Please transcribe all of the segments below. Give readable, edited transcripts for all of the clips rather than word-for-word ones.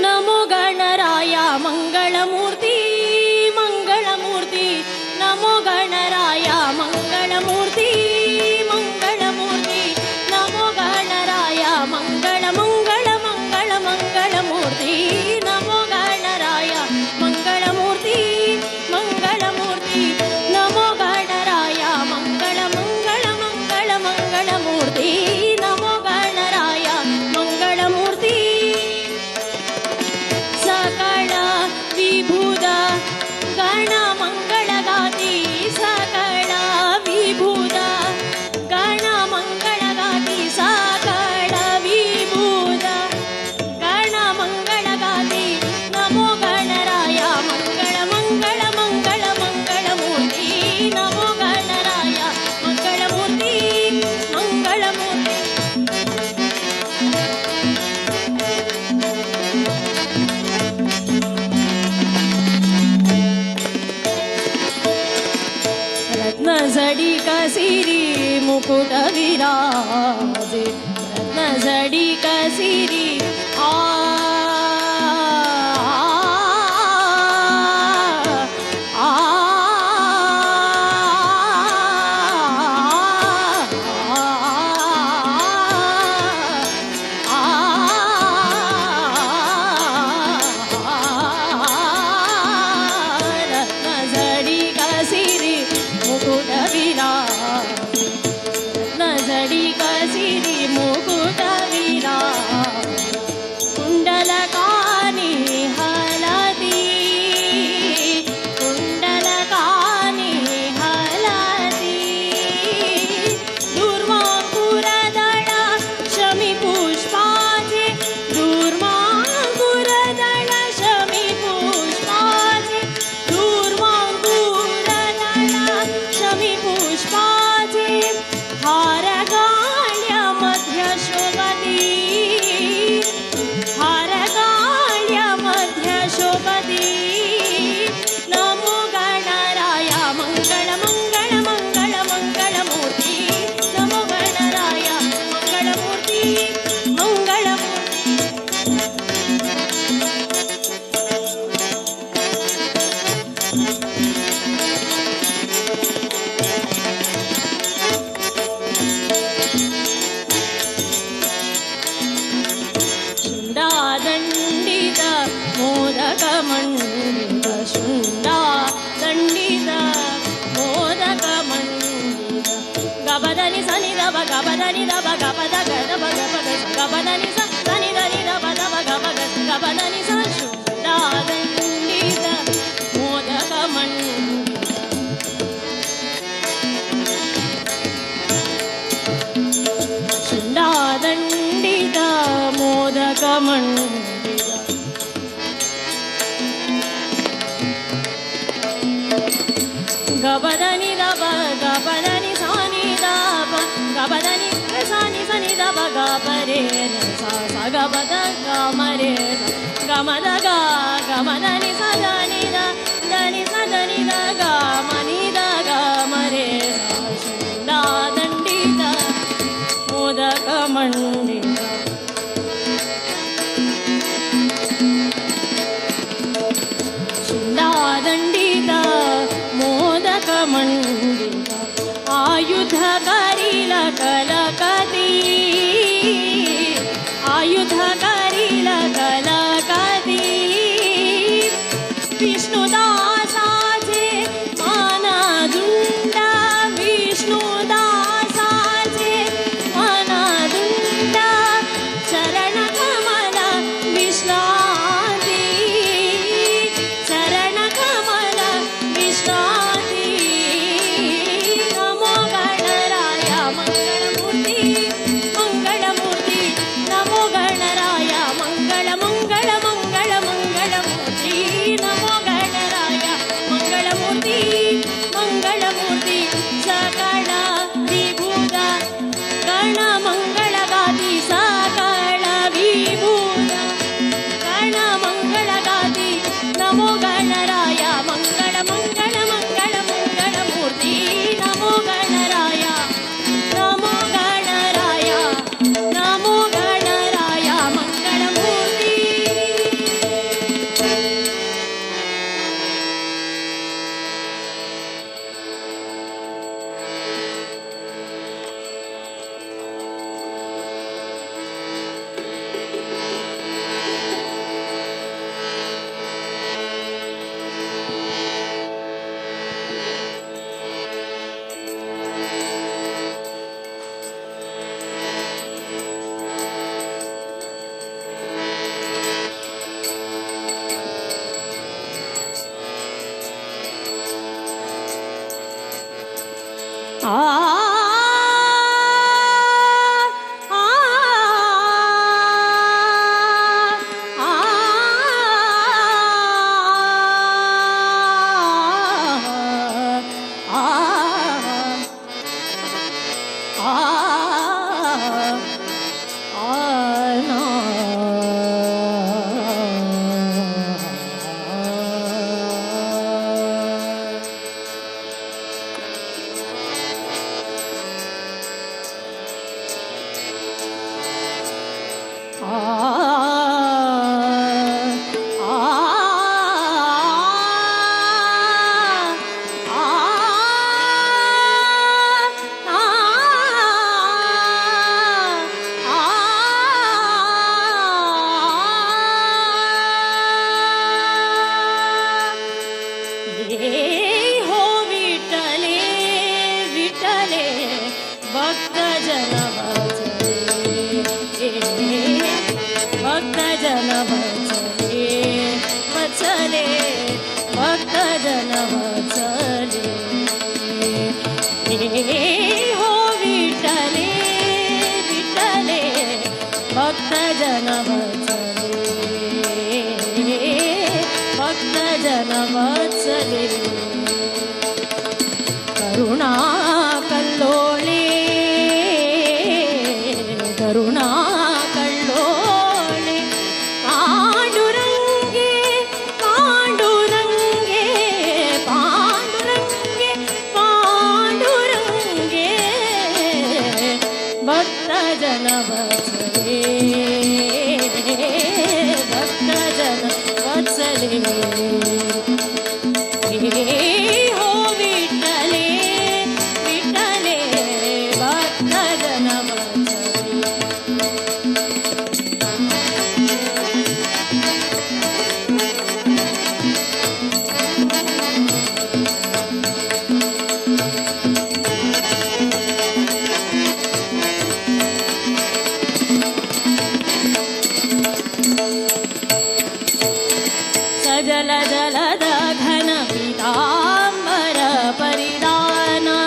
नमो गणराय मंगलमूर्ति मंगलमूर्ति नमो गणराय मंगलमूर्ति मंगलमूर्ति नमो गणराय मंगल मंगल मंगल मंगलमूर्ति नमो गणराय मंगलमूर्ति मंगलमूर्ति नमो गणराय मंगल मंगल मंगल मंगलमूर्ति नमो गणराय मंगलमूर्ति सकल विभुद गण मंगलगाति सकल विभुद गण मंगलगाति सकल विभुद गण मंगलगाति नमो गणराय मंगल मंगल मंगल मंगलमूर्ति नमो गणराय मंगलमूर्ति मंगलमूर्ति रत्न जड़ी का सिरी मुकुट विराजे रत्न जड़ी का सिरी आ रत्न जड़ी का सिरी मुकुट विराजे रत्न जड़ी का सिरी मुकुट विराजे कुंडलकानि हलदी कुंडलकानि हलदी दूर्वांकुरदळ शमी पुष्पाचे दूर्वांकुरदळ शमी पुष्पाचे दूर्वांकुरदळ शमी पुष्पाचे हार गाळ्या मध्य शोभती हार गाळ्या मध्य शोभती नमो गणराय मंगल मंगल मंगल मंगलमूर्ति नमो गणराय मंगलमूर्ति मंगलमूर्ति शुंडादंडित मोदक मंडित शुंडादंडित मोदक मंडित गबदनि सनि दब गबदनि दब गबद गदब गबद गबदनि सनि दनि दब दब गबद गबदनि स शुंडादंडित मोदक मंडित शुंडादंडित मोदक मंडित ಗಮದ ಗಮರೆ ಗಮದ ಗಮದನಿ ಸದನಿ ದನಿ ಸದನಿ ದ ಗಮನಿ ದ ಗಮರೆ ಶಿಂಡಾ ದಂಡಿತ ಮೋದಕ ಮಂಡಿತ ಶಿಂಡಾ ದಂಡಿತ ಮೋದಕ ಮಂಡಿತ आयुध करील कलकती आयुध करील कलकती विष्णुदासाचे मानदुंड विष्णुदासाचे मानदुंड चरण कमल विश्रांती चरण कमल विश्रांती करुणा कल्लोळे करुणा कल्लोळे पांडुरंगे पांडुरंगे पांडुरंगे पांडुरंगे भक्तजन वत्सले भक्तजन वत्सले हो विठ्ठले विठ्ठले भक्तजन सजल जलद घन पीतांबर परिधाना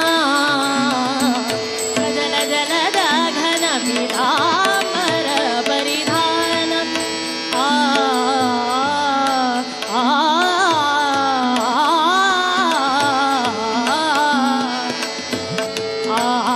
सजल जलद घन पीतांबर परिधान आ आ आ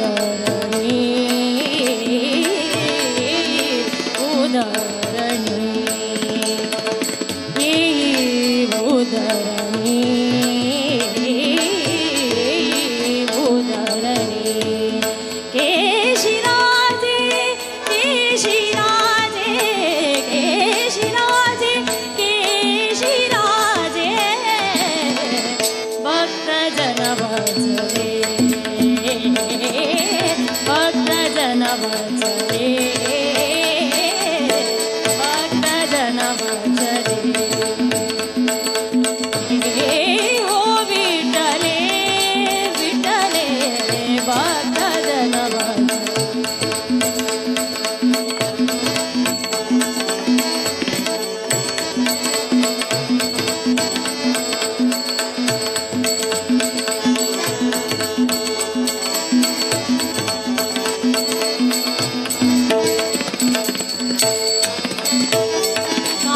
उदरणी उदरणी उदरणी उदरणी केशिराजे केशिराजे केशिराजे केशिराजे भक्तजन वत्सले भक्तजन वत्सले भक्तजन वत्सले हो विठ्ठले विठ्ठले भक्तजन वत्सले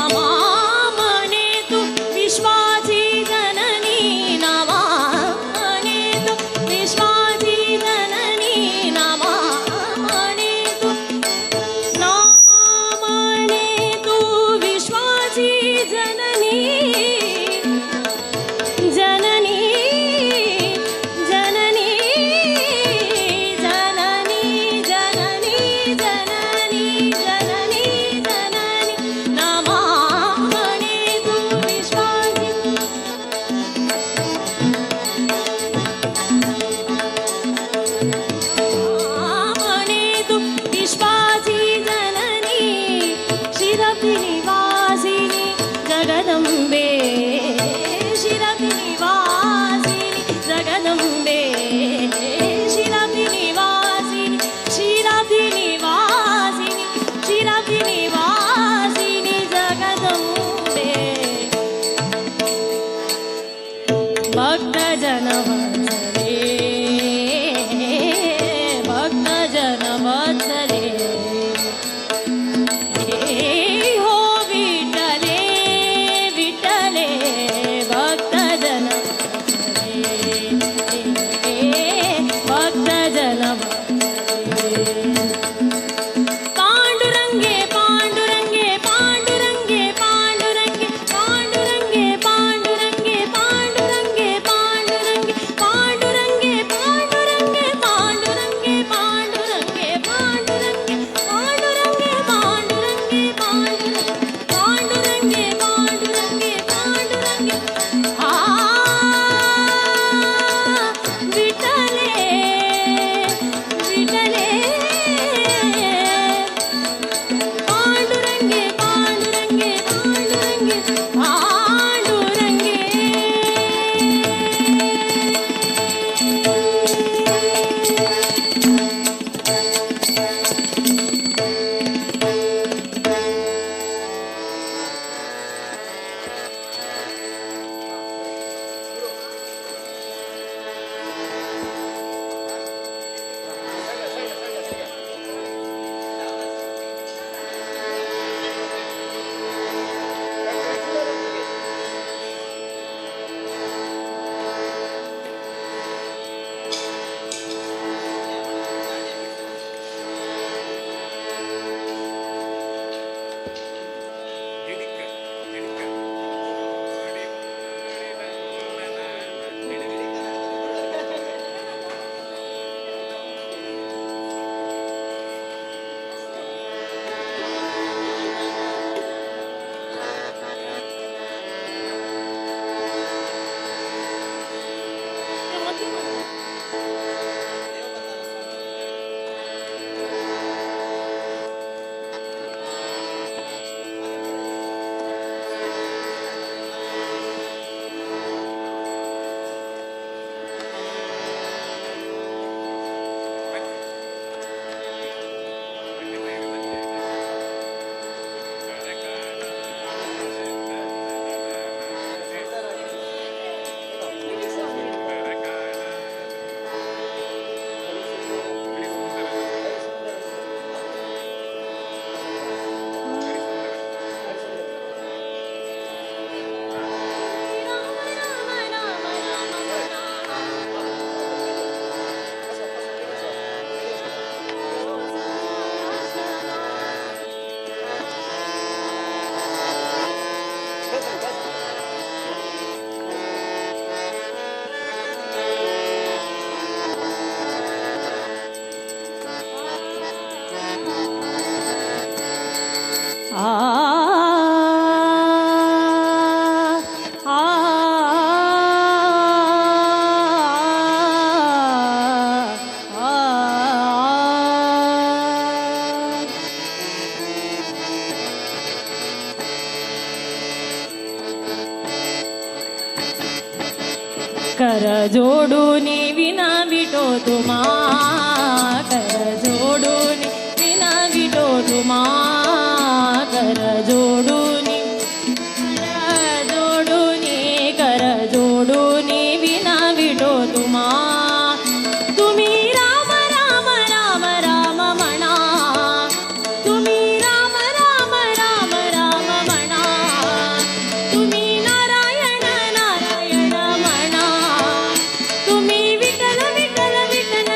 नामामने तु विश्वाची जननी नामामने तु विश्वाची जननी नामामने तु विश्वाची जननी जननी जननी जननी जननी जननी जननी जननी नामामने तु विश्वाची नामामने तु विश्वाची जननी शिरपिनिवासिनि जगदम्बे शिरपिनिवासिनि जगदम्बे शिरपिनिवासिनि शिरपिनिवासिनि शिरपिनिवासिनि जगदम्बे भक्तजन वत्सले भक्तजन वत्सले हो विठ्ठले विठ्ठले भक्तजन वत्सले भक्तजन वत्सले पांडुरंगे पांडुरंगे पांडुरंगे पांडुरंगे पांडुरंगे पांडुरंगे पांडुरंगे पांडुरंगे पांडुरंगे पांडुरंगे पांडुरंगे पांडुरंगे पांडुरंगे पांडुरंगे पांडुरंगे पांडुरंगे पांडुरंगे पांडुरंगे आ विठ्ठले जोडूनी विना विटो तुमा कर जोडूनी विना विटो तुमा कर जोडूनी कर जोडूनी विना विटो तुमा तुम्ही राम राम राम राम म्हणा तुम्ही राम राम राम राम म्हणा तुम्ही नारायण नारायण म्हणा तुम्ही विठ्ठल विठ्ठल विठ्ठल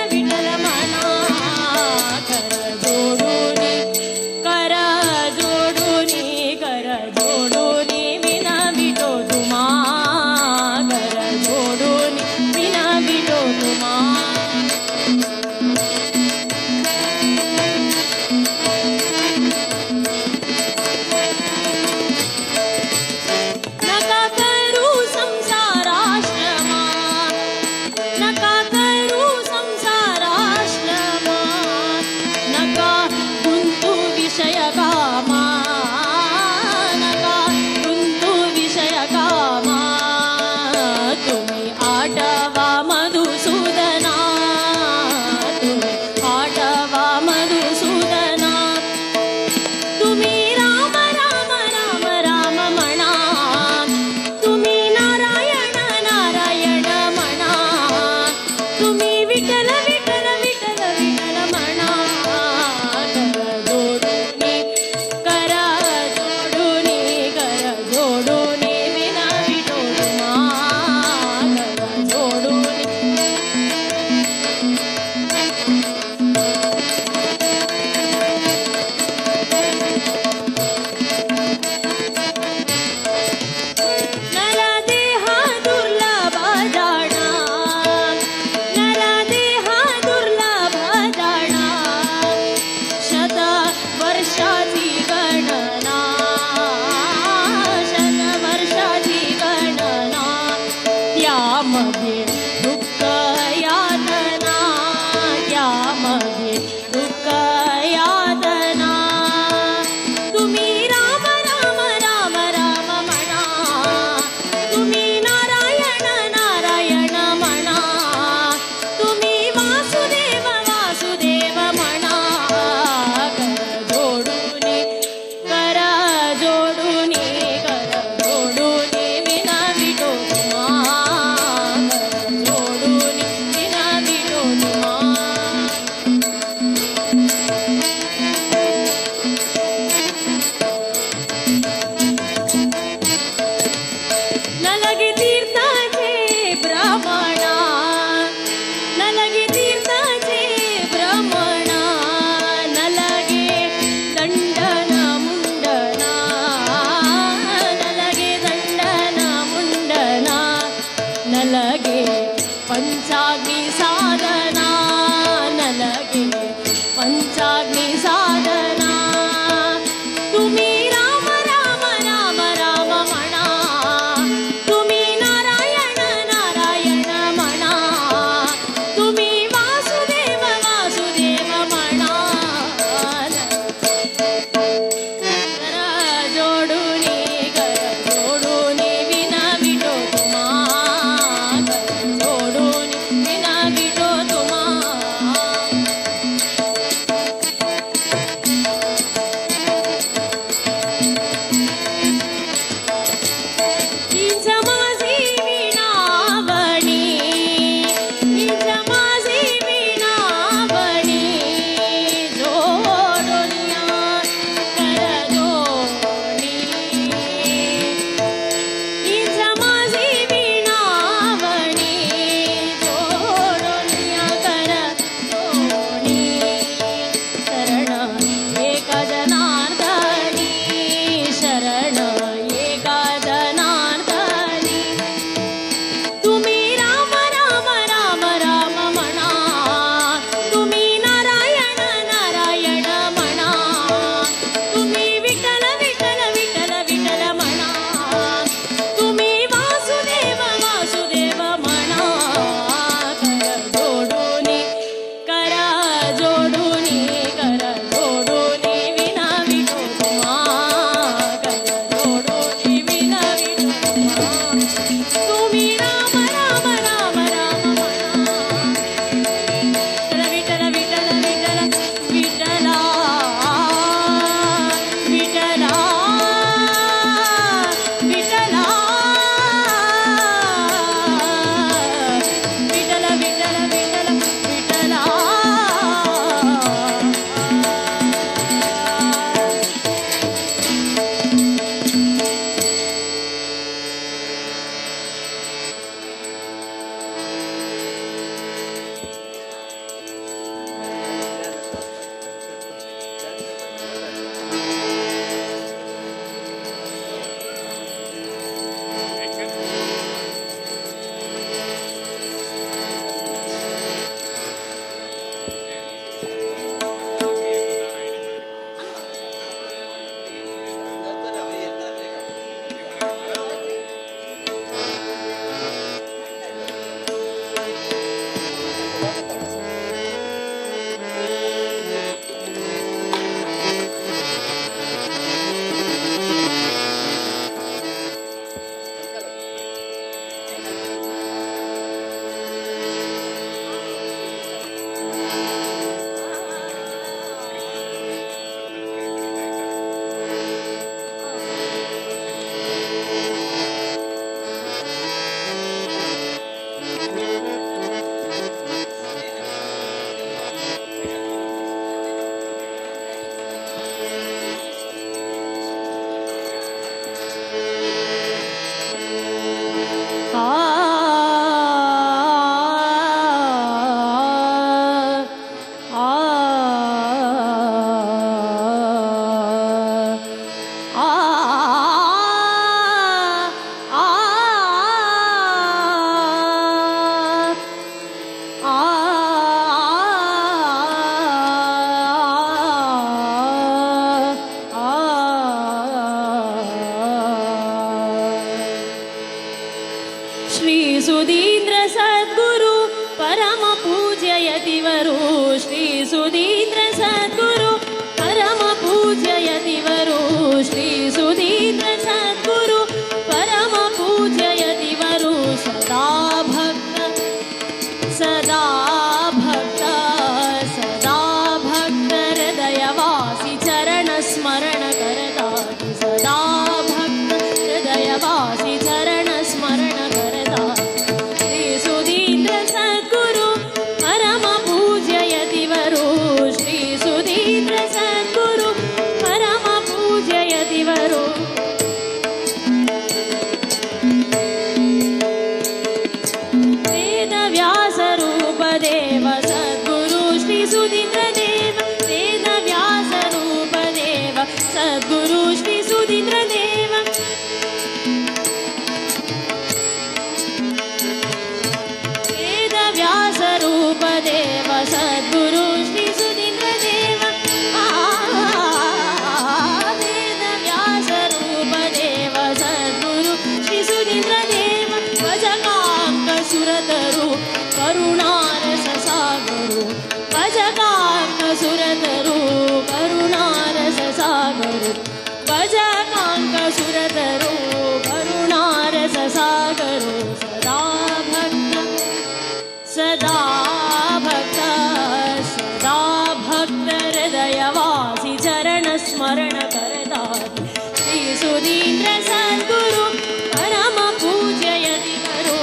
ಶ್ರೀ ಸುಧೀಂದ್ರ ಸದ್ಗುರು ಪರಮ ಪೂಜ್ಯ ಯತಿವರು ಶ್ರೀ ಸುಧೀಂದ್ರ ಸದ್ಗುರು ಪರಮ ಪೂಜ್ಯ ಯತಿವರು ಸದಾ ಭಕ್ತ ಸದಾ ಭಕ್ತ ಸದಾ ಭಕ್ತ ಹೃದಯವಾಸಿ ಚರಣ ಸ್ಮರಣ ಕರದಾಗಿ ಸದಾ ಭಕ್ತ ಹೃದಯವಾಸಿ ಚರಣ ಸ್ಮರಣ ಕರದಾಗಿ ಶ್ರೀ ಸುಧೀಂದ್ರ ಸದ್ಗುರು ಪರಮ ಪೂಜ್ಯ ಯತಿವರು ಶ್ರೀ ಸುಧೀಂದ್ರ ಸದ್ಗುರು ಪರಮ ಪೂಜ್ಯ ಯತಿವರು ವೇದ ವ್ಯಾಸ ರೂಪ ದೇವ ಸದ್ಗುರು ಶ್ರೀ ಸುಧೀಂದ್ರ ದೇವ ವೇದ ವ್ಯಾಸ ರೂಪ ದೇವ ಸದ್ಗುರು ಶ್ರೀ ಸುಧೀಂದ್ರ ದೇವ ವೇದ ವ್ಯಾಸ ರೂಪ ದೇವ ಸದ್ಗುರು ಶ್ರೀ ಸುಧೀಂದ್ರ ದೇವ ವೇದ ವ್ಯಾಸ ರೂಪ ದೇವ ಸದ್ಗುರು ಶ್ರೀ ಸುಧೀಂದ್ರ ದೇವ ಭಜಕಾಂಕ ಸುರತರು ಕರುಣಾರಸ ಸಾಗರು ಭಜಕಾಂಕ ಸುರತರು ಕರುಣಾರಸ ಸಾಗರು ಭಜಕಾಂಕ ಸುರತರು ಕರುಣಾರಸ ಸಾಗರು ಸದಾ ಭಕ್ತ ಸದಾ ಭಕ್ತ ಸದಾ ಭಕ್ತ ಹೃದಯವಾಸಿ ಚರಣ ಸ್ಮರಣ ಕರದಾಗಿ ಶ್ರೀ ಸುಧೀಂದ್ರ ಸದ್ಗುರು ಪರಮ ಪೂಜ್ಯ ಯತಿವರು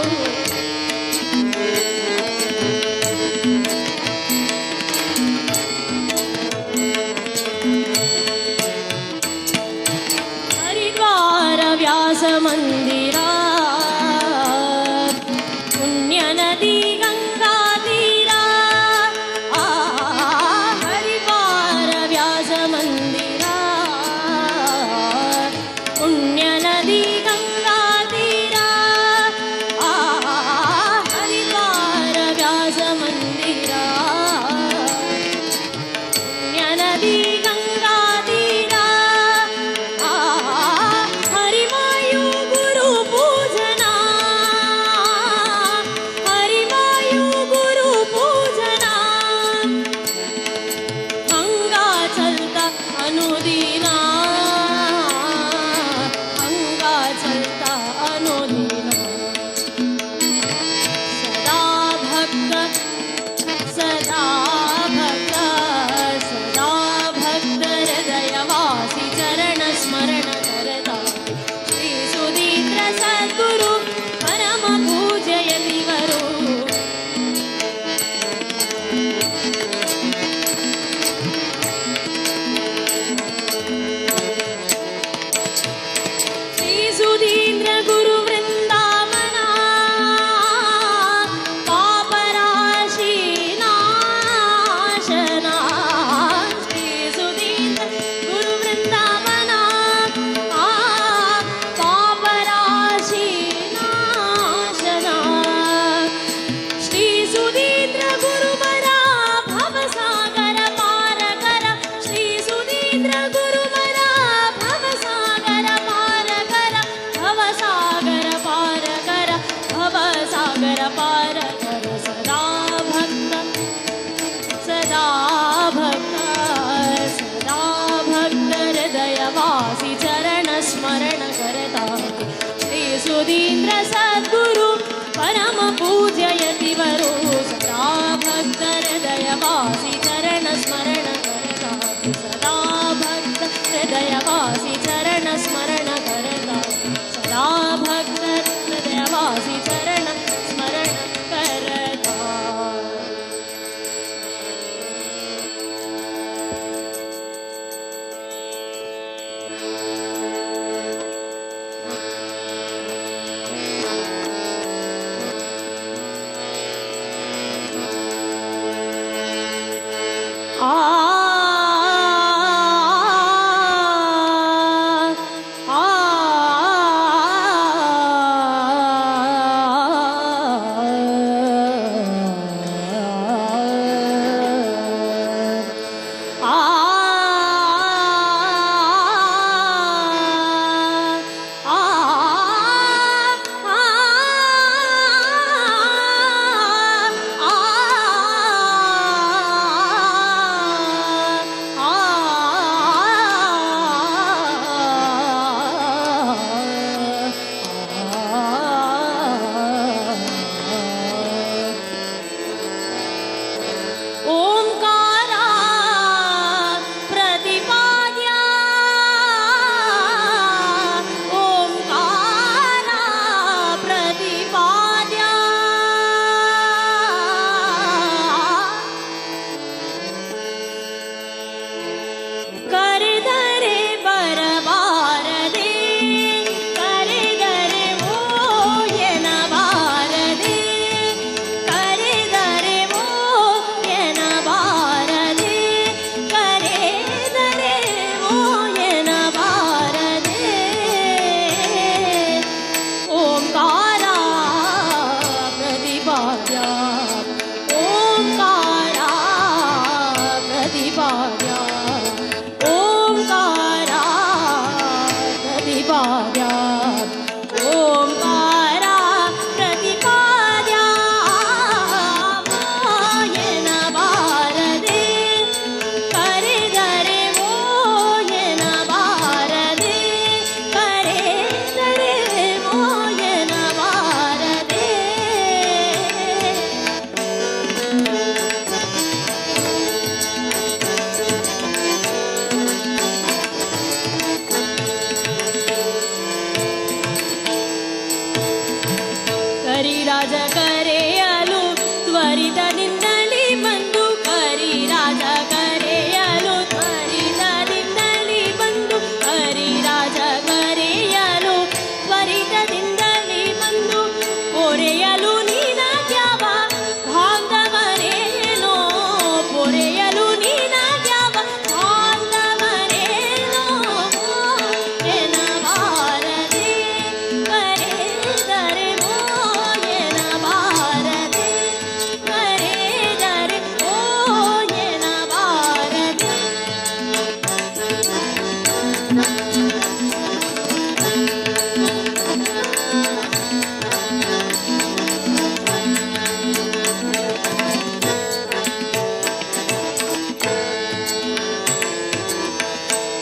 ಹರಿದ್ವಾರ ವ್ಯಾಸ ಮಂದಿರ ಪುಣ್ಯ ನದಿ ಗಂಗಾ ತೀರ ಹರಿದ್ವಾರ ವ್ಯಾಸ ಮಂದಿರ ಪುಣ್ಯ ನದಿ ಗಂಗಾ ತೀರ ಹರಿದ್ವಾರ ವ್ಯಾಸ ಮಂದಿರ ಪುಣ್ಯ ನದಿ ಗಂಗಾ ತೀರ ಹರಿವಾಯು ಗುರು ಪೂಜನ ಹರಿವಾಯು ಗುರು ಪೂಜನ ಹಂಗಾ ಚಲ್ತ ಅನುದಿನ ಹಂಗಾ ಚಲ್ತ ಅನುದಿನ ಸದಾ ಭಕ್ತ ಸದಾ ಭಕ್ತ ಸದಾ ಭಕ್ತ ಹೃದಯವಾಸಿ ಚರಣ ಸ್ಮರಣ ಕರದಾಗಿ ಶ್ರೀ ಸುಧೀಂದ್ರ ಸದ್ಗುರು ಪರಮ ಪೂಜ್ಯ ಯತಿವರು ಶ್ರೀ ಸುಧೀಂದ್ರ ಗುರು ವೃಂದಾವನ ಪಾಪರಾಶಿ ನಾಶನ ಶ್ರೀ ಸುಧೀಂದ್ರ ಗುರು ವೃಂದಾವನ ಪಾಪರಾಶಿ ನಾಶನ ಶ್ರೀ ಸುಧೀಂದ್ರ ಗುರುವರ ಭವಸಾಗರ ಪಾರಕರ ಶ್ರೀ ಸುಧೀಂದ್ರ ಗುರುವರ ಭವಸಾಗರ ಪಾರಕರ ಭವಸಾಗರ ಪಾರಕರ ಭವಸಾಗರ ಪಾರಕರ ಸದಾ ಭಕ್ತ ಸದಾ ಭಕ್ತ ಸದಾ ಭಕ್ತ ಹೃದಯವಾಸಿ ಚರಣ ಸ್ಮರಣ ಕರದಾಗಿ ಶ್ರೀ ಸುಧೀಂದ್ರ ಸದ್ಗುರು ಪರಮ ಪೂಜ್ಯ ಯತಿವರು ಸದಾ ಭಕ್ತ ಹೃದಯವಾಸಿ ಚರಣ ಸ್ಮರಣ ಕರದಾಗಿ ಸದಾ ಭಕ್ತ ಹೃದಯವಾಸಿ ಚರಣ ಸ್ಮರಣ ಕರದಾಗಿ ಸದಾ ಭಕ್ತ ಹೃದಯವಾಸಿ ಚರಣ ಸ್ಮರಣ ಕರದಾಗಿ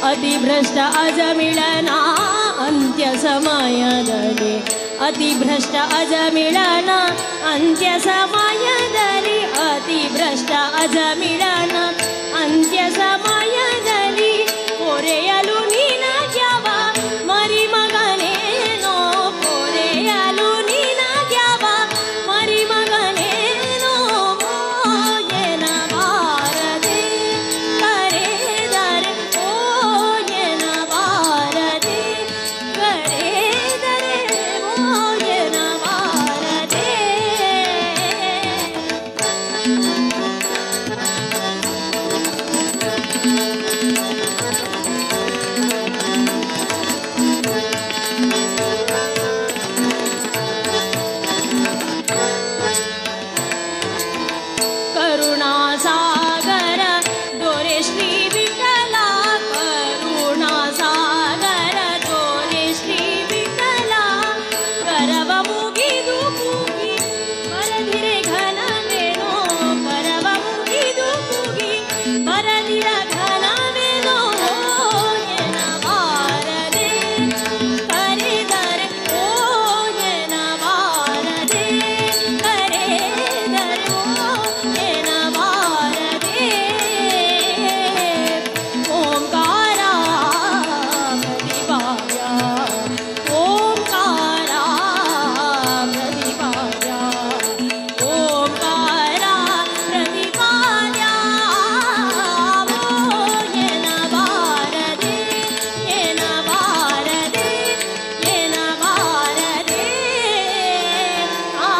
ಅತಿಭ್ರಷ್ಟ ಅಜಮಿಳನ ಅಂತ್ಯ ಸಮಯದಲ್ಲಿ ಅತಿಭ್ರಷ್ಟ ಅಜಮಿಳನ ಅಂತ್ಯ ಸಮಯದಲ್ಲಿ ಅತಿಭ್ರಷ್ಟ ಅಜಮಿಳನ ಅಂತ್ಯ ಸಮಯದಲ್ಲಿ ಪೊರೆಯಲು ನಿನಗ್ಯವ ಮರಿಮಗನೇನೋ ಪೊರೆಯಲು ನಿನಗ್ಯವ ಮರಿಮಗನೇನೋ ಮೋಯನ ಬಾರದೆ ಕರೆದರೆ ಮೋಯನ ಬಾರದೆ ಕರೆದರೆ ಮೋಯನ ಬಾರದೆ ಕರುಣಾಸಾಗರ ದೊರೆ ಶ್ರೀ ವಿಠಲ ಕರುಣಾಸಾಗರ ದೊರೆ ಶ್ರೀ ವಿಠಲ ಕರವ ಮುಗಿದು ಕೂಗಿ ಬರದಿರೆ ಘನವೇನೋ ಕರವ ಮುಗಿದು ಕೂಗಿ ಬರದಿರ ಘನವೇನೋ ಎನ ಬಾರದೆ ಕರೆದರೆ ಓ ಎನ ಬಾರದೆ ಕರೆದರೆ ಓ ಎನ ಬಾರದೆ ಓಂಕಾರ ಪ್ರತಿಪಾದ್ಯ ಓಂಕಾರ ಪ್ರತಿಪಾದ್ಯ ಓಂಕಾರ ಪ್ರತಿಪಾದ್ಯ ಓ ಎನ ಬಾರದೆ ಎನ ಬಾರದೆ ಎನ ಬಾರದೆ ಆ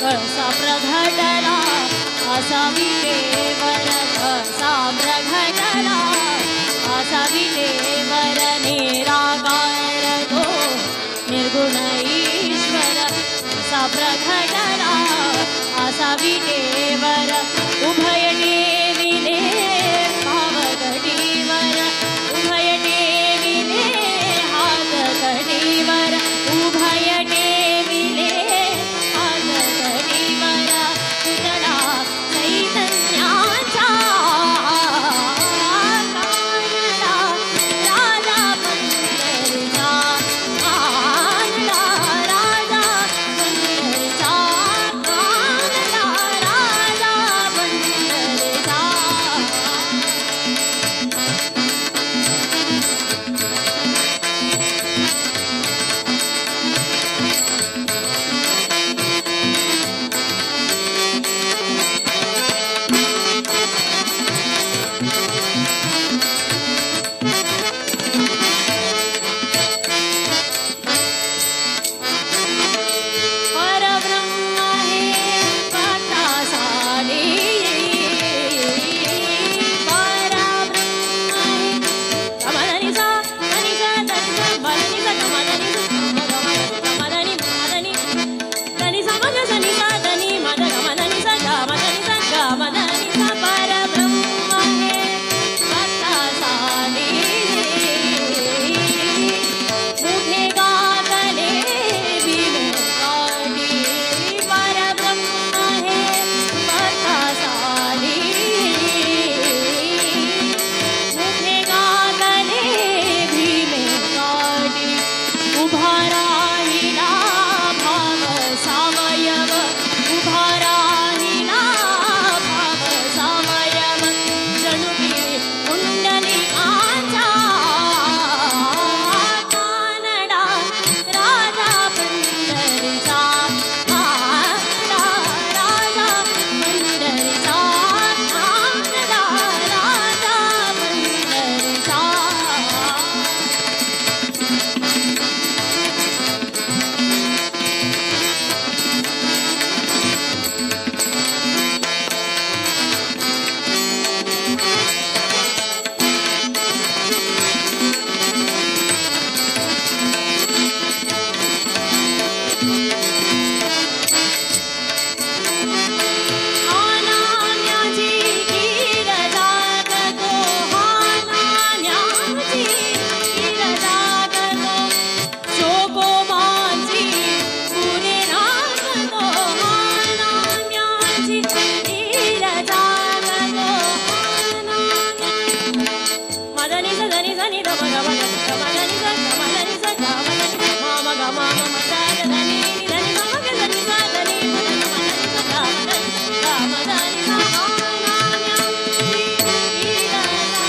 कसा प्रघटला असा विटेवर कसा प्रघटला असा विटेवर निराकार तो निर्गुण ईश्वर कसा प्रघटला असा विटेवर उभय ठेविले भावगटीवर उभय ठेविले हात घटीवर उभय ठेविले हात घटीवर पुतळा चैतन्याचा कानडा राजा पंढरीचा कानडा राजा पंढरीचा कानडा राजा पंढरीचा परब्रह्म हे कथासारी परब्रह्म हे कमलनिसा मनिसा तनिसा बलनिसा कमलनिसा कमलनि मदनि तनिसा मग सनिसा तनि मद कमलनिसा कमलनिसा कमलनिसा परब्रह्म हे कथासारी मुखे गागले बिनु काटी परब्रह्म हे कथासारी मुखे गागले भीमे काटी उभा राहिला भाव सावयव उभा राहिला भाव सावयव जणू की पुंडलिकाचा कानडा राजा पंढरीचा कानडा राजा पंढरीचा कानडा राजा पंढरीचा हानान्याची कीर जागतो हानान्याची कीर जागतो शोकोमाची पुरे रागतो हानान्याची कीर जागतो मदनि सदनि सनि द मग मग मदनि स मदनि स मदनि मा मग मा मग मदनि धनि धनि मग धनि सा धनि मदनि मदनि स मदनि मदनि सा हानान्याची कीर जागतो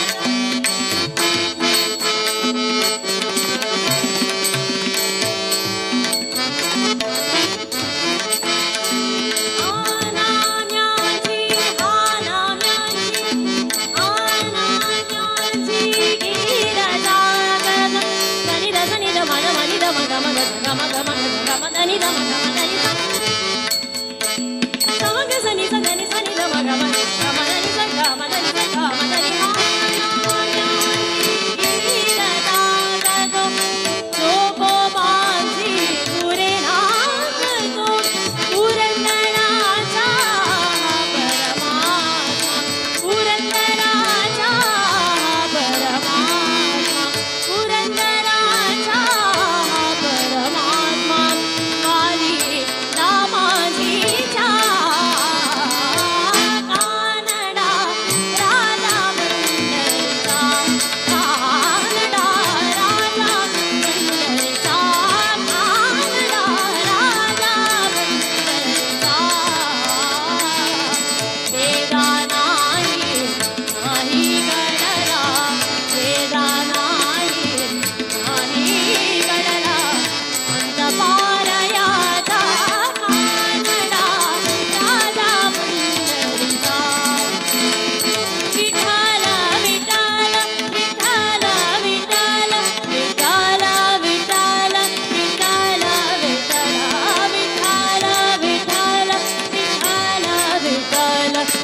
हानान्याची हानान्याची कीर जागतो धनि द सनि द मद मनि द मग मग मग मग धनि द मग मदनि सा समग सनि स धनि सनि द मग मग मदनि स मदनि स मदनि हानान्याची कीर जागतो शोकोमाची पुरे रागतो पुरंदराचा परमात्मा पुरंदराचा परमात्मा पुरंदराचा परमात्मा वारी रामा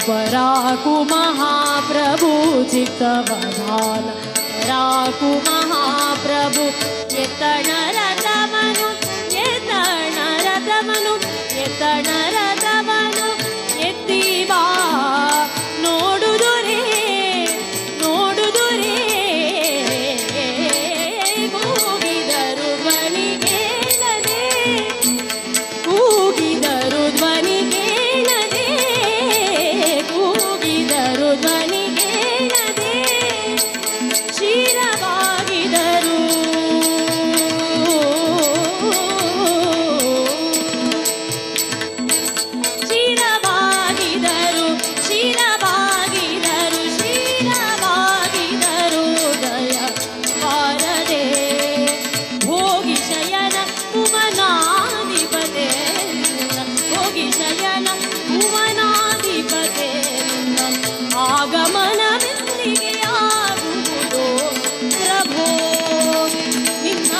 ಪರಾಕು ಮಹಾಪ್ರಭು ಚಿತ್ತವಧಾನ ಪರಾಕು ಮಹಾಪ್ರಭು ಎತ್ತಣ ರಥವನು ಎತ್ತಣ ರಥವನು ಎತ್ತಣ ರಥವನು ಎತ್ತಿ ಬಾ ನೋಡುದುರೇ ನೋಡುದುರೇ ಕೂಗಿದರು ಧ್ವನಿ ಕೇಳದೆ ಕೂಗಿದರು ಧ್ವನಿ ಕೇಳದೆ ಕೂಗಿದರು ಧ್ವನಿ ಕೇಳದೆ ಶಿರವಾಗಿದರು ಶಿರವಾಗಿದರು ಶಿರವಾಗಿದರು ಶಿರವಾಗಿದರು ದಯ ಬಾರದೆ ಹೋಗಿ ಶಯನ ಭುವನಾಧಿಪತೆ ಹೋಗಿ ಶಯನ ಭುವನಾಧಿಪತೆ ಆಗಮನವೆಂದಿಗೆ ಆಗುವುದು ಪ್ರಭೋ ನಿನ್ನ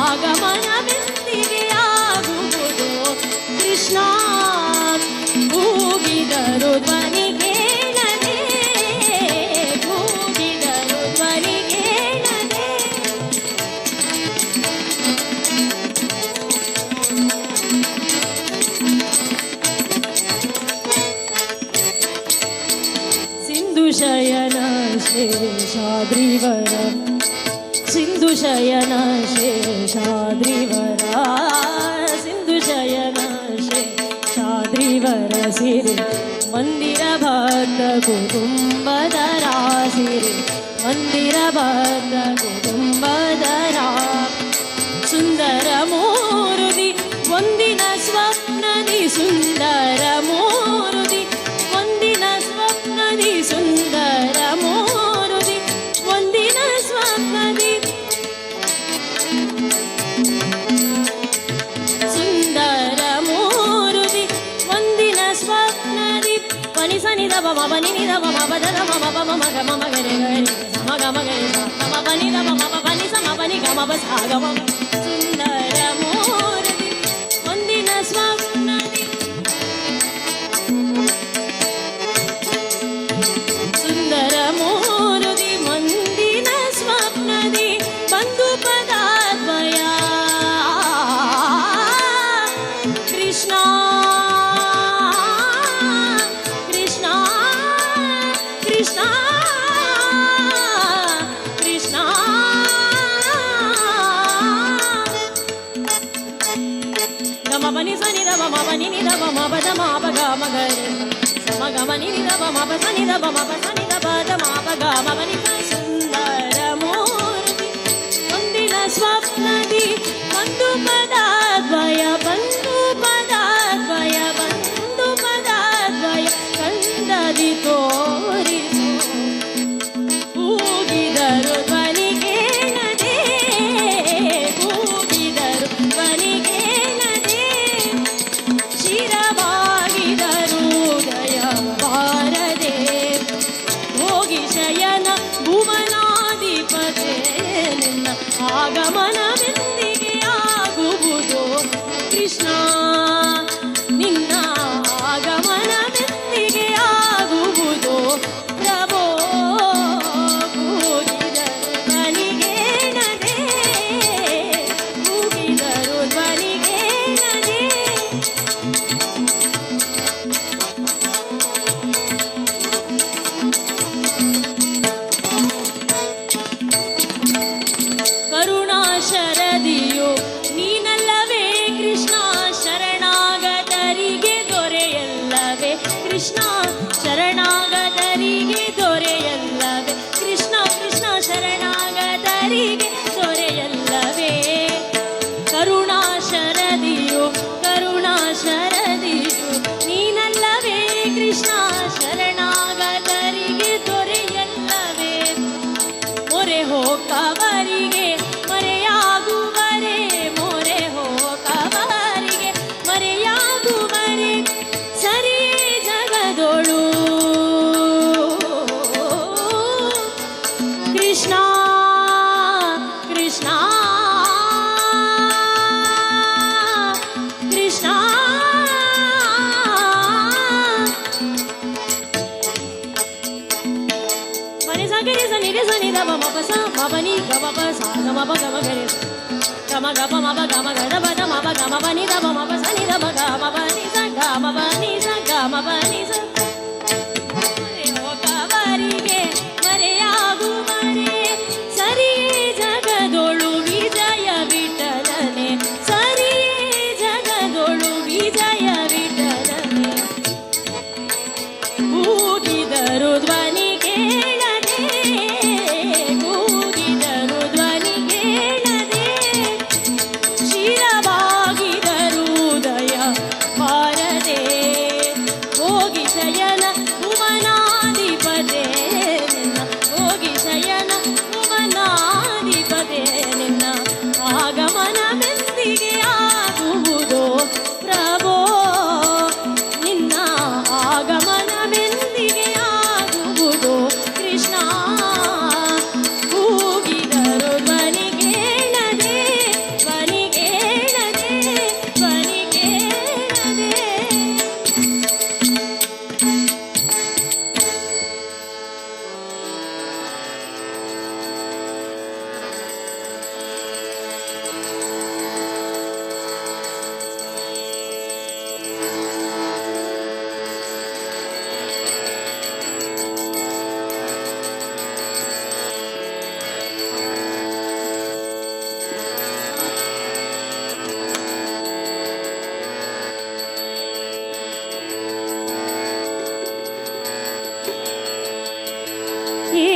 ಆಗಮನವೆಂದಿಗೆ ಆಗುವುದು ಕೃಷ್ಣ ಕೂಗಿದರು ಧ್ವನಿ ಕೇಳದೆ ಕೂಗಿದರು ಧ್ವನಿ ಕೇಳದೆ ಸಿಂಧು ಶಯನ ಶೇಷಾದ್ರಿವರ ಸಿಂಧು ಶಯನ ಶೇಷಾದ್ರಿವರ ಸಿಂಧು ಶಯನ ಶೇಷಾದ್ರಿವರ ಸಿರಿ ಮಂದಿರ ಭಕ್ತ ಕುಟುಂಬದ ರಾಸಿರಿ ಮಂದಿರ ಭಕ್ತ ಕುಟುಂಬದರ ಸುಂದರ ಮೂರುದಿ ಒಂದಿನ ಸ್ವಪ್ನದಿ ಸುಂದರ ಮೂರುದಿ ಒಂದಿನ ಸ್ವಪ್ನದಿ ಸುಂದರ ಮೂರುದಿ ಒಂದಿನ ಸ್ವಪ್ನದಿ ಸುಂದರ ಮೂರುದಿ ಒಂದಿನ ಸ್ವಪ್ನದಿ ಪನಿ ಸನಿ ದಬ ಮಬ ನಿನಿ ದಬ ಮಬ ದದ ಮಮ ಬ ಮಮ ಗ ಮಮ ಗರೆ ಗರೆ ಸಮ ಗ ಮ ಗರೆ ಸ ಮಮ ಪನಿ ದಬ ಮಮ ಪನಿ ಸಮ ಪನಿ ಗ ಮಬ ಸಾ ಗ ಮಮ ಸುಂದರ ಮೂರುದಿ ಒಂದಿನ ಸ್ವಪ್ನದಿ ಸುಂದರ ಮೂರುದಿ ಒಂದಿನ ಸ್ವಪ್ನದಿ ಬಂಧು ಪದಾದ್ವಯ ಕೃಷ್ಣ ಕೃಷ್ಣ ಕೃಷ್ಣ ಕೃಷ್ಣ ಗಮ ಬನಿ ಸನಿ ದಬ ಮಬ ನಿನಿ ದಬ ಮಬ ದ ಮಬ ಗ ಮ ಗರೆ ಸಮ ಗ ಮ ನಿನಿ ದಬ ಮಬ ಸನಿ ದಬ ಮಬ ಸನಿ ದಬ ದ ಮಬ ಗ ಮ ಬನಿ ಸ ಸುಂದರ ಮೂರ್ತಿ ಒಂದಿನ ಸ್ವಪ್ನದಿ ಒಂದು ಪದಾದ್ವಯ ಬಂದು ಪದಾದ್ವಯ ಬಂದು ಪದಾದ್ವಯ ಕಂದದಿ ತೋರಿಸು ಕೂಗಿದರು ಧ್ವನಿ ಕೇಳದೆ ಕೂಗಿದರು ಧ್ವನಿ ಕೇಳದೆ ಶಿರವಾಗಿದರು ದಯ ಬಾರದೆ ಹೋಗಿ ಶಯನ ಭುವನಾಧಿಪತೆ ನಿನ್ನ ಆಗಮನವೆಂದಿಗೆ ಆಗುವುದು ಕೃಷ್ಣ ನಿನ್ನ ಆಗಮನವೆಂದಿಗೆ ಆಗುವುದು ಪ್ರಭೋ ಕೂಗಿದರು ಧ್ವನಿಗೇನದೆ ಕೂಗಿದರು ಧ್ವನಿಗೇನದೆ ಕರುಣಾಶರದಿ ಗರಿ ಸ ನಿ ರೆ ಸ ನಿ ದ ಮ ಪ ಸ ಮ ಪ ನಿ ಗ ಮ ಪ ಸ ಗ ಮ ಪ ಗ ಮ ಗರಿ ಗ ಮ ಗ ಪ ಮ ಪ ಗ ಮ ಗ ದ ಪ ದ ಮ ಪ ಗ ಮ ಪ ನಿ ದ ಮ ಪ ಸ ನಿ ದ ಮ ಗ ಮ ಪ ನಿ ಸ ಗ ಮ ಪ ನಿ ಸ ಗ ಮ ಪ ನಿ ಸ ಕವರಿಗೆ ಮರೆಯಾಗುವರೆ ಸರಿಯೇ ಜಗದೊಳು ವಿಜಯ ವಿಠಲನೆ ಸರಿಯೇ ಜಗದೊಳು ವಿಜಯ ವಿಠಲನೆ ಕೂಗಿದರು ಧ್ವನಿ ಕೇಳದೆ ಕೂಗಿದರು ಧ್ವನಿ ಕೇಳದೆ ಶಿರವಾಗಿದರು ಉದಯ ಬಾರದೆ ಹೋಗಿ ಶಯನ ಭುವನಾಧಿಪತೆ ನಿನ್ನ ಹೋಗಿ ಶಯನ ಭುವನಾಧಿಪತೆ ನಿನ್ನ ಆಗಮನ ಮೆಂದಿಗೆ ಆಗುವುದೋ ಪ್ರಭೋ ನಿನ್ನ ಆಗಮನ ಮೆಂದಿಗೆ ಆಗುವುದೋ ಕೃಷ್ಣ ಕೂಗಿದರು ಧ್ವನಿ ಕೇಳದೆ ಧ್ವನಿ ಕೇಳದೆ ಧ್ವನಿ ಕೇಳದೆ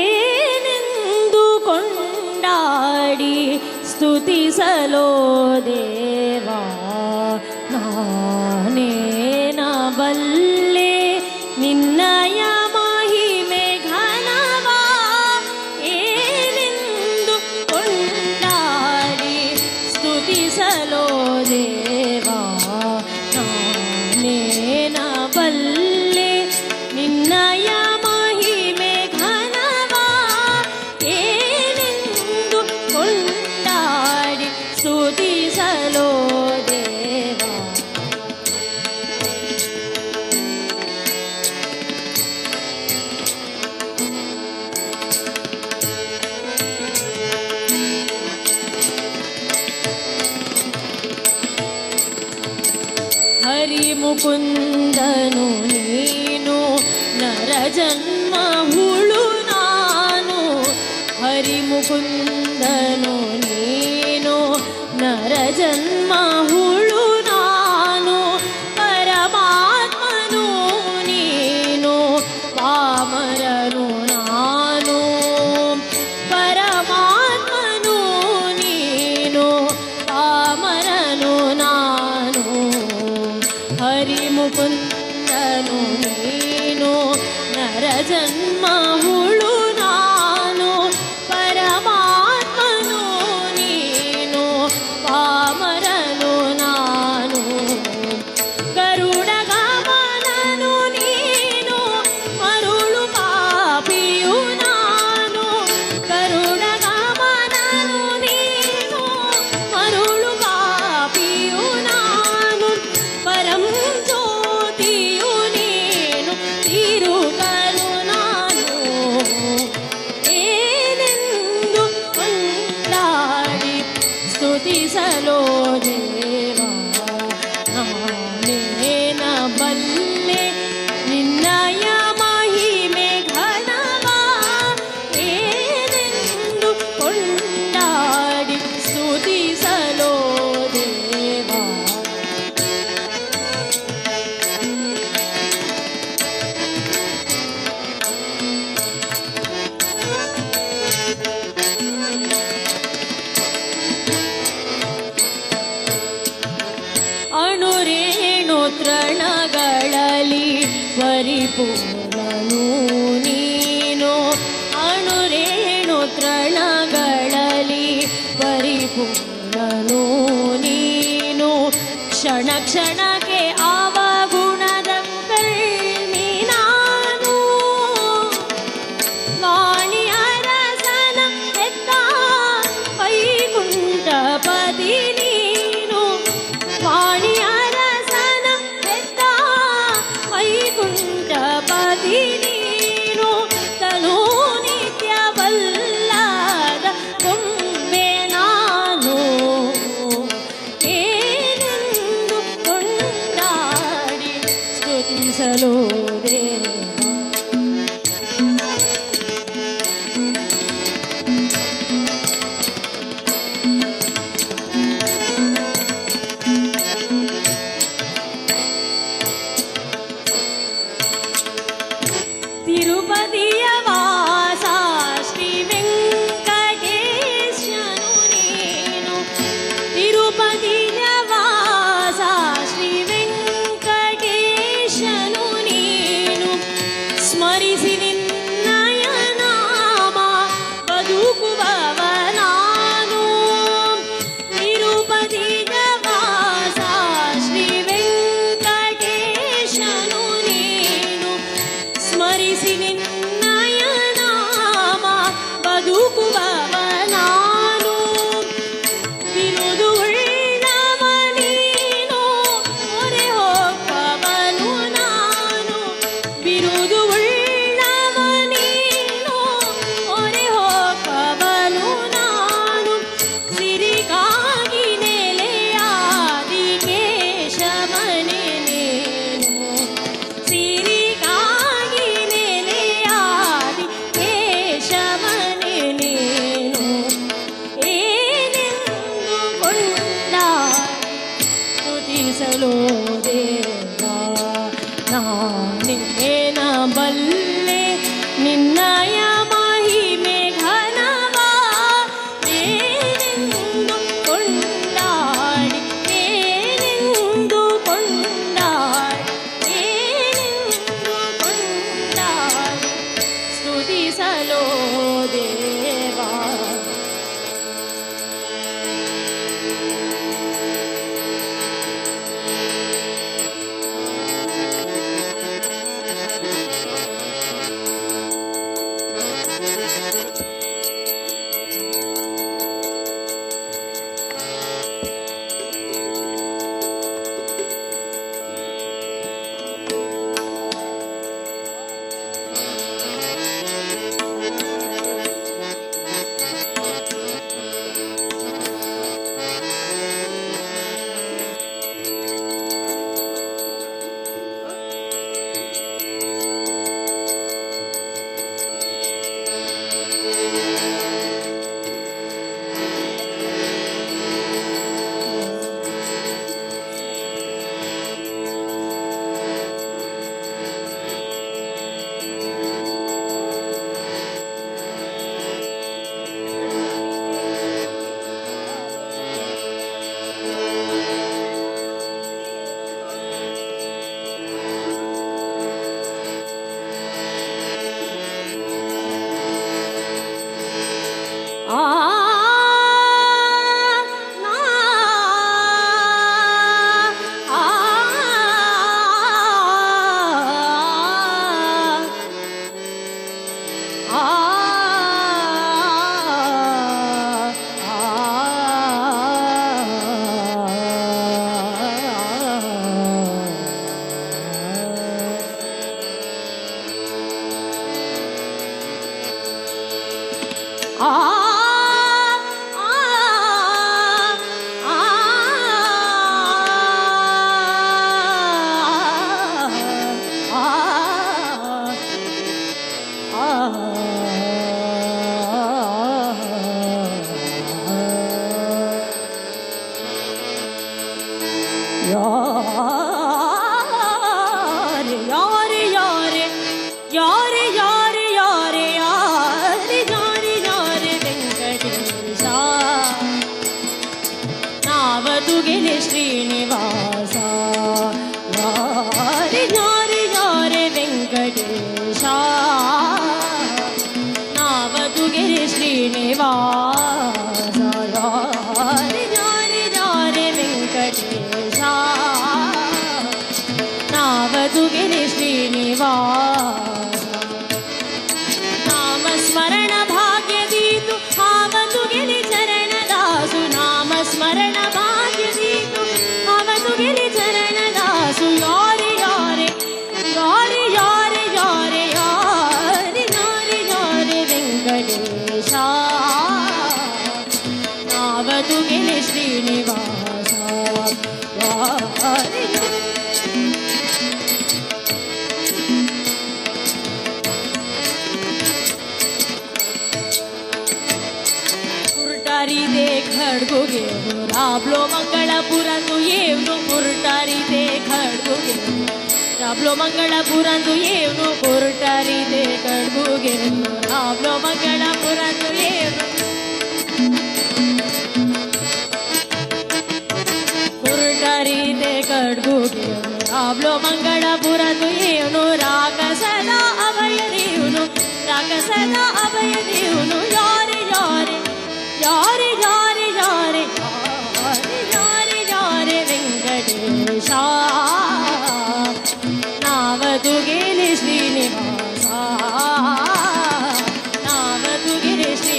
ಏನೆಂದು ಕೊಂಡಾಡಿ ಸ್ತುತಿಸಲೋ ದೇವಾ ನಾನೇನ ಬಲ್ಲೆ ನಿನ್ನಯ ಮಹಿಮೆ ಘನವಾ ಏನೆಂದು ಕೊಂಡಾಡಿ ಸ್ತುತಿಸಲೋ ದೇವಾ ನಾನೇನ ಬಲ್ಲೆ ನಿನ್ನಯ ಮಹಿಮೆ ಘನವಾ ಏನೆಂದು ಕೊಂಡಾಡಿ ಸ್ತುತಿಸಲೋ ದೇವಾ ಹರಿ ಮುಕುಂದನು ನೀನು ನರ ಜನ್ಮ ಹುಳು ನಾನು ಹರಿ ಮುಕುಂದನು ನೀನು ನರ ಜನ್ಮ ಹುಳು ನಾನು ಪರಮಾತ್ಮನು ನೀನು ಪಾಮರನು ನಾನು ಪರಮಾತ್ಮನು ನೀನು ಪಾಮರನು ನಾನು ಹರಿ ಮುಕುಂದನು ನೀನು ನರ ಜನ್ಮ ಹುಳು ನಾನು ಪರಮಾತ್ಮನು ನೀನು ಪಾಮರನು ನಾನು ಗರುಡ ಗಮನನು ನೀನು ಮರುಳು ಪಾಪಿಯು ನಾನು ಗರುಡ ಗಮನನು ನೀನು ಮರುಳು ಪಾಪಿಯು ನಾನು ಪರಂ ಜ್ಯೋತಿಯು ನೀನು ತಿರುಗಲು ನಾನು ಏನೆಂದು ಕೊಂಡಾಡಿ ಸ್ತುತಿಸಲೋ ದೇವಾ ನಾನೇನ ಬಲ್ಲೆ ನಿನ್ನಯ ಮಹಿಮೆ ಘನವಾ ಏನೆಂದು ಕೊಂಡಾಡಿ ಸ್ತುತಿಸಲೋ ದೇವಾ ಅಣುರೇಣು ತೃಣಗಳಲ್ಲಿ ಪರಿಪೂರ್ಣನು ನೀನು ಅಣುರೇಣು ತೃಣಗಳಲ್ಲಿ ಪರಿಪೂರ್ಣನು ನೀನು ಕ್ಷಣ ಕ್ಷಣಕ್ಕೆ ಅವಗುಣದ ಕರ್ಮಿ ನಾನು ವಾಣಿಯ ರಸನ ಹೆತ್ತ ವೈಕುಂಠಪತಿ ನೀನು ವಾಣಿಯ ರಸನ ಹೆತ್ತ ವೈಕುಂಠಪತಿ ನೀನು ತನು ನಿತ್ಯ ಶ್ರೀನಿವಾಸ ಯಾರಿ ಯಾರಿ ಯಾರೆ ವೆಂಕಟೇಶ ನಾವದುಗಿರಿ ಶ್ರೀನಿವಾಸ ಯಾರಿ ಯಾರಿ ಯಾರೆ ವೆಂಕಟೇಶ ನಾವದುಗಿರಿ ಶ್ರೀನಿವಾಸ ನಾಮಸ್ಮರಣ ಭಾಗ್ಯದೀತು ಆವದುಗಿರಿ ಚರಣದಾಸು ನಾಮಸ್ಮರಣ ಭಾಗ್ಯದೀತು ಆವದುಗಿರಿ ಚರಣದಾಸು ಯಾರಿ ಯಾರೆ ಯಾರಿ ಯಾರೆ ಯಾರೆ ಯಾರಿ ಯಾರಿ ಯಾರೆ ವೆಂಕಟೇಶ ನಾವದುಗಿರಿ ಶ್ರೀನಿವಾಸ ಯಾರಿ ಕುರ್ಟಾರಿದೆ ಖಡ್ಗುಗೆ ರಾಬ್ಲೋ ಮಂಗಳಪುರಂದು ಏವ್ನು ಕುರ್ಟಾರಿದೆ ಖಡ್ಗುಗೆ ರಾಬ್ಲೋ ಮಂಗಳಪುರಂದು ಏವ್ನು ಕುರ್ಟಾರಿದೆ ಖಡ್ಗುಗೆ ರಾಬ್ಲೋ ಮಂಗಳಪುರಂದು ಏವ್ನು ಕುರ್ಟಾರಿದೆ ಖಡ್ಗುಗೆ ರಾಬ್ಲೋ ಮಂಗಳಪುರಂದು ಏವ್ನು ರಾಕಸದ ಅಭಯ ದೇವ್ನು ರಾಕಸದ ಅಭಯ ದೇವ್ನು ಯಾರಿ ಯಾರಿ ಯಾರೆ ಯಾರೆ ಯಾರೆ ಯಾರೆ ಯಾರೆ ಯಾರೆ ವೆಂಕಟೇಶ ನಾವದುಗಿರಿ ಶ್ರೀನಿವಾಸ ನಾವದುಗಿರಿ ಶ್ರೀ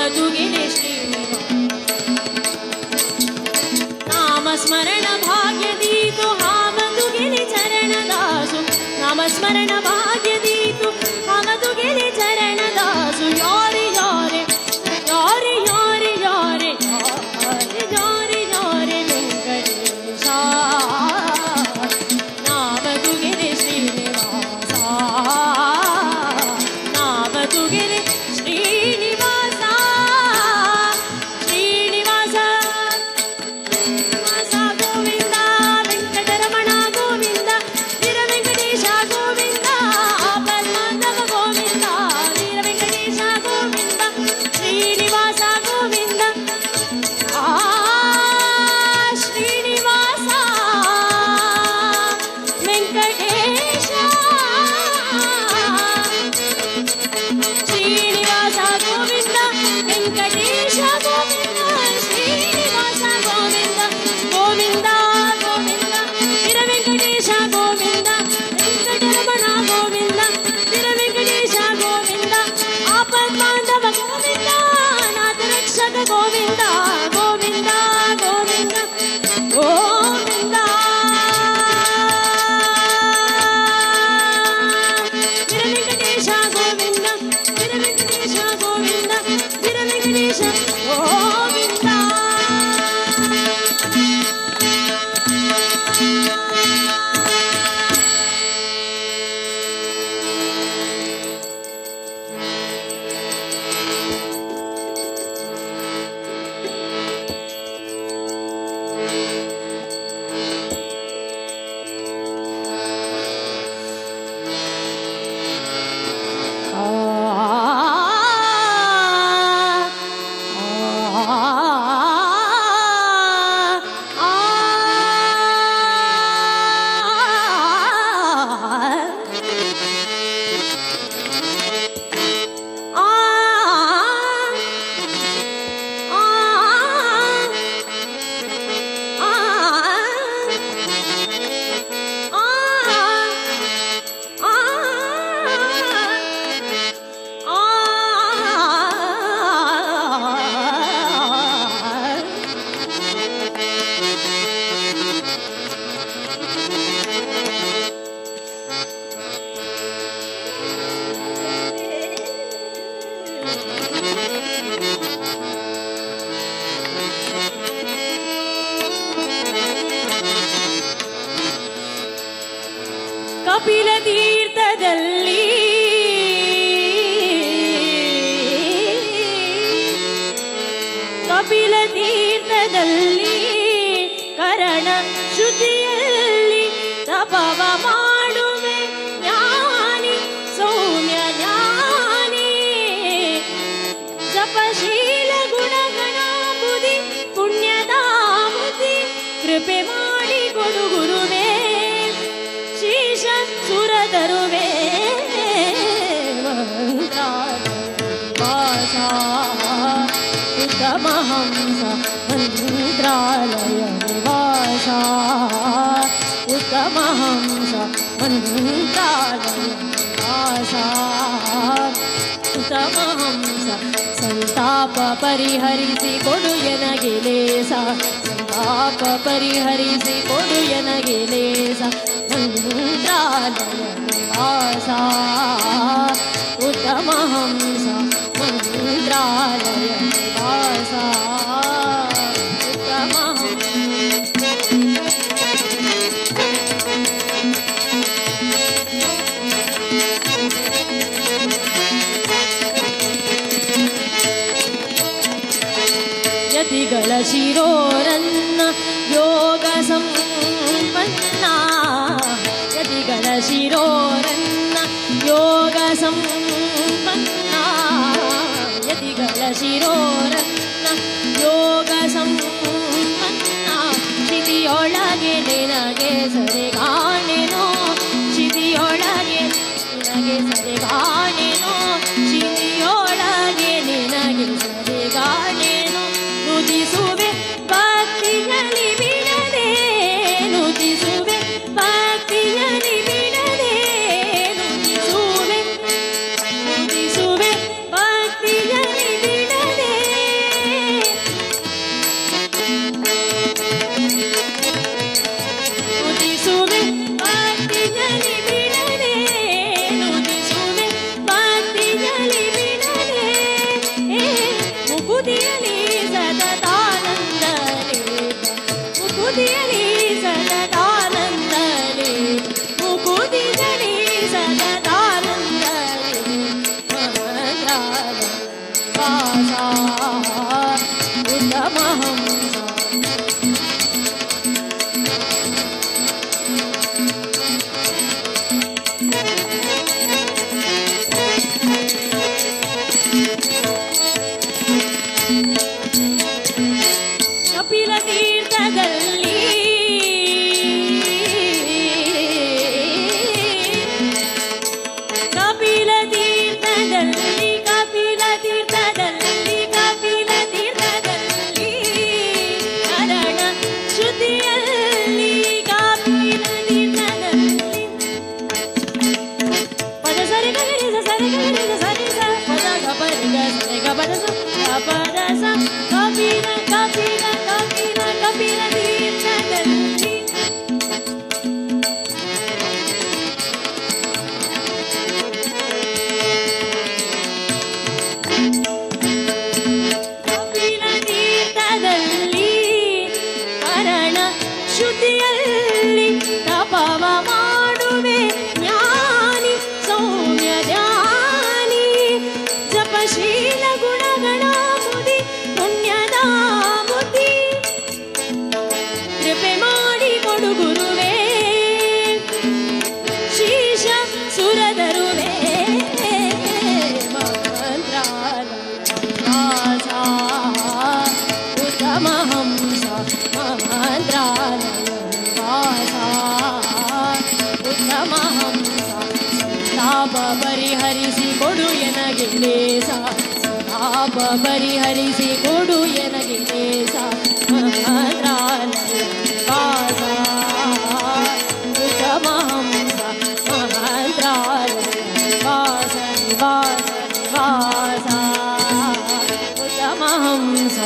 ನಾಮದುಗಿಲೆ ನಾಮಸ್ಮರಣ ಭಾಗ್ಯದೀತು ಹಾಮದುಗಿಲೆ ಚರಣದಾಸು ನಾಮಸ್ಮರಣ ಭಾಗ್ಯದೀತು ಹಾಮದುಗಿಲೆ ಚರಣದಾಸು ಯಾರಿ ಯಾರೆ ಯಾರಿ ಯಾರಿ ಯಾರೆ ಯಾರಿ ಯಾರಿ ಯಾರೆ ವೆಂಕಟೇಶ ನಾಮದುಗಿಲೆ ಶ್ರೀನಿವಾಸ ನಾಮದುಗಿಲೆ ಶ್ರೀನಿವಾಸ ಶ್ರೀನಿವಾಸ ಶ್ರೀನಿವಾಸ ಗೋವಿಂದ ವೆಂಕಟರಮಣ ಗೋವಿಂದ ವೀರ ವೆಂಕಟೇಶ ಗೋವಿಂದ ಆಪನ್ಮಾಂಧವ ಗೋವಿಂದ ವೀರ ವೆಂಕಟೇಶ ಗೋವಿಂದ ಶ್ರೀನಿವಾಸ ಗೋವಿಂದ ಶ್ರೀನಿವಾಸ ವೆಂಕಟೇಶ ಶ್ರೀನಿವಾಸ ಗೋವಿಂದ ವೆಂಕಟೇಶ ಗೋವಿಂದ ಶ್ರೀನಿವಾಸ ಗೋವಿಂದ ಗೋವಿಂದ ಗೋವಿಂದ ವೀರ ವೆಂಕಟೇಶ ಗೋವಿಂದ ವೆಂಕಟರಮಣ ಗೋವಿಂದ ವೀರ ವೆಂಕಟೇಶ ಗೋವಿಂದ ಆಪನ್ಮಾಂಧವ ಗೋವಿಂದ ನಾಥ ರಕ್ಷಕ ಗೋವಿಂದ ಗೋವಿಂದ ಗೋವಿಂದ ಗೋವಿಂದ ವೀರ ವೆಂಕಟೇಶ ಗೋವಿಂದ ವೀರ ವೆಂಕಟೇಶ ಗೋವಿಂದ ವೀರ ವೆಂಕಟೇಶ ಗೋವಿಂದ ಕಪಿಲ ತೀರ್ಥದಲ್ಲಿ ಕಪಿಲ ತೀರ್ಥದಲ್ಲಿ ಕರಣ ಶುದ್ಧಿಯಲ್ಲಿ ತಪವ ಮಾಡುವೆ ಜ್ಞಾನಿ ಸೌಮ್ಯ ಜ್ಞಾನಿ ಜಪಶೀಲ ಗುಣಗಣ ಬುದ್ಧಿ ಪುಣ್ಯದ ಬುದ್ಧಿ ಕೃಪೆ ಮಾಡಿ ಕೊಡು ಗುರುವೇ ಶೀಶ ಸುರತರುವೆ ಮಂತ್ರಾಲಯವಾಸ ಉತ್ತಮ ಹಂಸ ಮಂತ್ರಾಲಯ ನಿವಾಸ ಉತ್ತಮ ಹಂಸ ಮಂತ್ರಾಲಯ ನಿವಾಸ ಉತ್ತಮ ಹಂಸ ಸಂತಾಪ ಪರಿಹರಿಸಿ ಕೊಡು ಎನಗೆ ಲೇಸ ಸಂತಾಪ ಪರಿಹರಿಸಿ ಕೊಡು ಎನಗೆ ಲೇಸ ಮಂತ್ರಾಲಯ ನಿವಾಸ ಉತ್ತಮ ಹಂಸ ಮಂತ್ರಾಲಯ ನಿವಾಸ ಉತ್ತಮ ಯತಿಗಳ ಶಿರೋರನ್ನ ಯೋಗ ಸಂಪನ್ನ ಯತಿಗಳ ಶಿರೋರನ್ನ ಯೋಗ ಸಂಪನ್ನ ಯತಿಗಳ ಶಿರೋರನ್ನ ಯೋಗ ಸಂಪನ್ನ ಶಿತಿಯೊಳಗೆ ನಿನಗೆ ಸರಿಗಾಣೆನೋ ಶಿತಿಯೊಳಗೆ ನಿನಗೆ ಸರಿಗಾಣೆನೋ ಶಿತಿಯೊಳಗೆ ನಿನಗೆ ಸರಿಗಾಣೆನೋ ನುತಿಸುವೆ ಭಕ್ತಿಯಲ್ಲಿ ಬಿಡದೆ ನುತಿಸುವೆ ಭಕ್ತಿಯಲ್ಲಿ ಬಿಡದೆ ನುತಿಸುವೆ ನುತಿಸುವೆ ಭಕ್ತಿಯಲ್ಲಿ ಬಿಡದೆ ಪರಿಹರಿಸಿ ಕೊಡು ಎನಗೆ ದೇಶ ಮಹಾಂತ್ರಾಲಯ ವಾಸ ಉತ್ತಮ ಹಂಸ ಮಹಾಂತ್ರಾಲಯ ವಾಸ ನಿವಾಸ ನಿವಾಸ ಉತ್ತಮ ಹಂಸ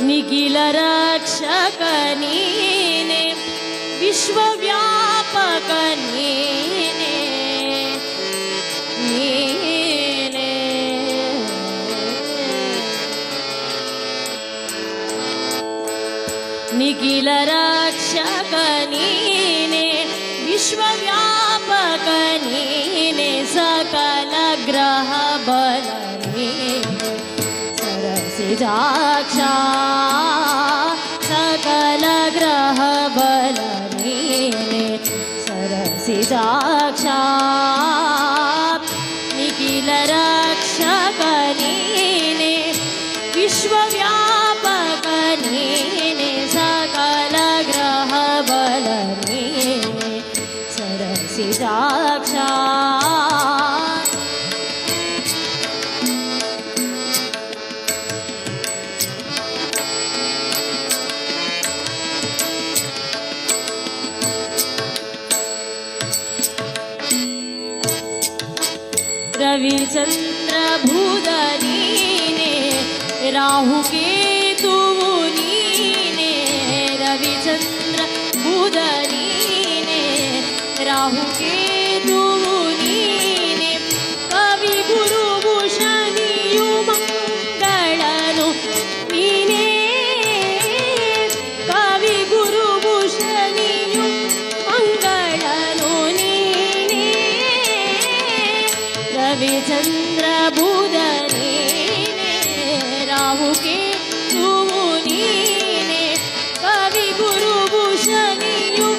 ನಿಖಿಲ ರಕ್ಷಕ ನೀನೆ ವಿಶ್ವವ್ಯಾಪಕ ನೀನೆ ನೀನೆ ನಿಖಿಲ ರಕ್ಷಕ ನೀನೆ ವಿಶ್ವವ್ಯಾಪಕ ನೀನೆ ಸಕಲ ಗ್ರಹ ಬಲ ನೀನೆ सरसिजाक्षा सकल ग्रह बल नीने सरसिजाक्षा निखिल रक्षक नीने विश्वव्यापक नीने सकल ग्रह बल नीने सरसिजाक्षा रविचंद्र बुध नीने राहु केतु नीने रविचंद्र बुध नीने राहु केतु नीने कवि गुरु भूषणियु मंगळनु नीने कवि गुरु भूषणियु मंगळनु नीने रविचंद्र बुध नीने राहु केतु नीने कवि गुरु भूषणियु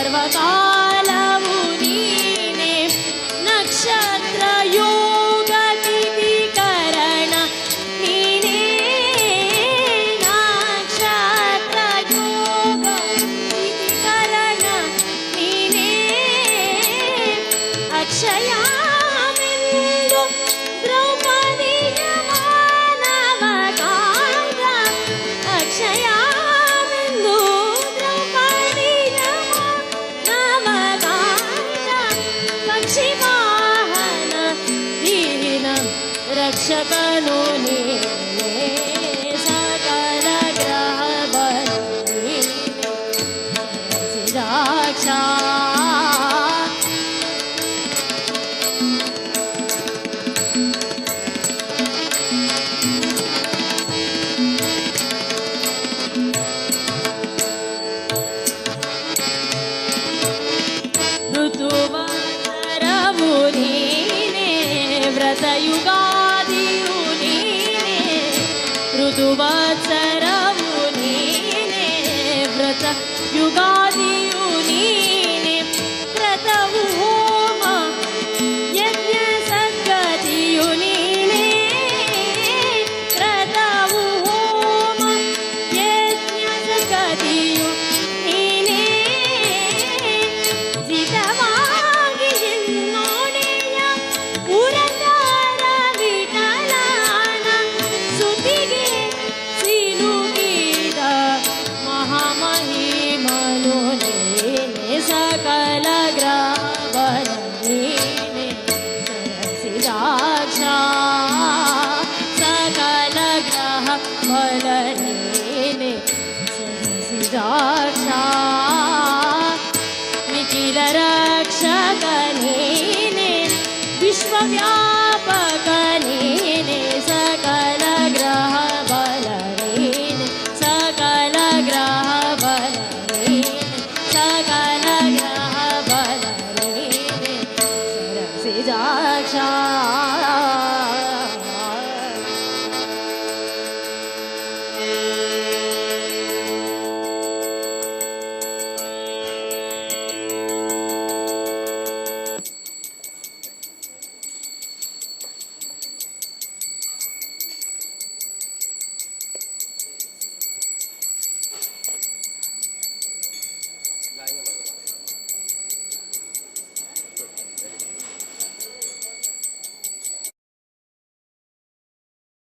ಸರ್ವಕಾಲವು ನೀನೆ ನಕ್ಷತ್ರ ಯೋಗ ತಿಥಿ ಕರಣ ನೀನೇ ನಕ್ಷತ್ರ ಯೋಗ ತಿಥಿ ಕರಣ ನೀನೇ ಅಕ್ಷಯಮೆಂದು ದ್ರೌಪದಿಯ ಮಾನವ ಕಾಂತ ಅಕ್ಷಯಮೆಂದು ದ್ರೌಪದಿಯ ಮಾನವ ಕಾಂತ ಪಕ್ಷಿ ವಾಹನ ದೀನ ರಕ್ಷಕನು ನೀನೇ ಸಕಲ ಗ್ರಹ ಬಲ ನೀನೇ ಸಿರಾಕ್ಷಾ ಋತುವರವು ನೀನೆ ವ್ರತಯುಗಾದಿಯು ನೀನೆ ಋತುವತ್ಸರವು ನೀನೆ ವ್ರತಯುಗಾದಿಯು ನೀನೆ ವ್ರತವು ಹೋಮ ಯಜ್ಞ ಸದ್ಗತಿಯು ನೀನೆ ವ್ರತವು ಹೋಮ ಯಜ್ಞ ಸದ್ಗತಿಯು ನೀನೇ ಸಿದ್ಧವಾಗಿ ಎನ್ನೋಡೆಯ ಪುರಂದರ ವಿಠಲನ ಸುದ್ದಿಗೆ ಸಿಲುಕಿದ ಮಹಾಮಹಿಮನು ನೀನೆ ಸಕಲ ಗ್ರಹ ಬಲ ನೀನೆ ಸರಸಿದಾಕ್ಷ ಸಕಲ ಗ್ರಹ ಬಲ ನೀನೆ ಸರಸಿದಾಕ್ಷ